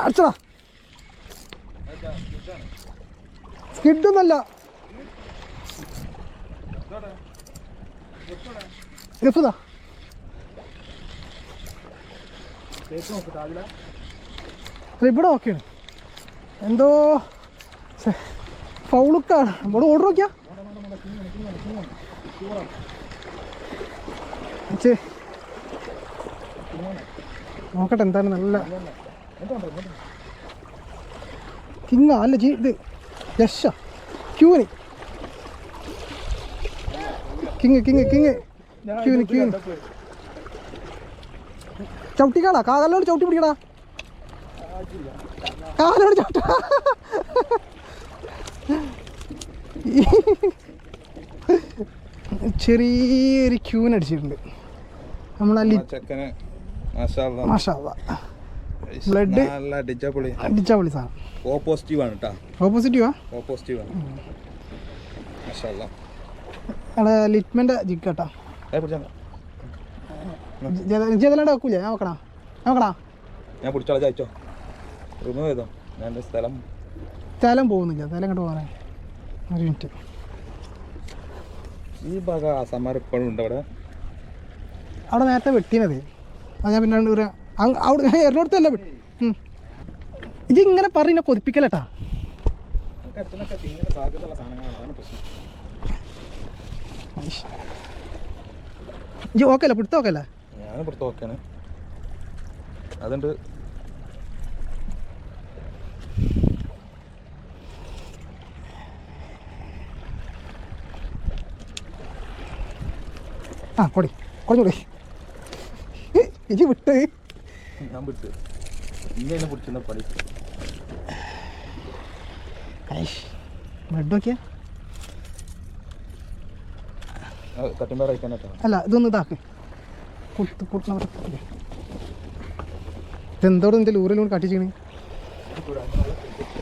അച്ഛടാ സ്കിഡൊന്നല്ല ഗഫുതാ ഇവിടെ ഓക്കെയാണ് എന്തോ ഫൗളുക്കാണ് ഇവിടെ ഓർഡർ നോക്കിയാ നോക്കട്ടെ എന്താണ് നല്ല കിങ്ങ അല്ല ഇത് യശ ക്യൂന് കിങ് കിങ് കിങ് ക്യൂന് ക്യൂന് ചവിട്ടിക്കാടാ കാലോട് ചവിട്ടി പിടിക്കടാ കാലോട് ചവിട്ട ചെറിയൊരു ക്യൂൻ അടിച്ചിട്ടുണ്ട് നമ്മളെ ബ്ലഡ് അടിച്ചാപ്പൊളി സാധനം ഓപ്പോസിറ്റീവാ അവിടെ ലിറ്റ്മെൻ്റെ ജിക്കട്ടാ ജതലാണ്ട് വെക്കൂലേ നോക്കണാ ഞാൻ പിടിച്ചോ സ്ഥലം പോകുന്നില്ല സ്ഥലം ഇങ്ങോട്ട് പോകാൻ ഒരു മിനിറ്റ് ഈ ഭാഗ ആസാമാർ ഇപ്പോഴും ഉണ്ട് അവിടെ നേരത്തെ വെട്ടിനത് അത് ഞാൻ പിന്നെ അവിടെ എറണാകുളത്തല്ല ഇത് ഇങ്ങനെ പറഞ്ഞ കൊതിപ്പിക്കലട്ടാ ഓക്കെ അല്ല പിടുത്ത ഓക്കെ അല്ലേ ഞാൻ പിടുത്ത ഓക്കെയാണ് അതുണ്ട് ആ കൊടി കുറഞ്ഞൂടെ ഇജി വിട്ട് ഞാൻ വിട്ട് ഇങ്ങനെ പിടിക്കുന്ന പണി ബ്ലഡ് നോക്കിയാ തട്ടുമ്പേർ അയക്കാനോ അല്ല ഇതൊന്ന് ഇതാക്ക് ഇതെന്തോടെ നിന്റെ ലൂറിലൂടെ കാട്ടിച്ചിക്കണേ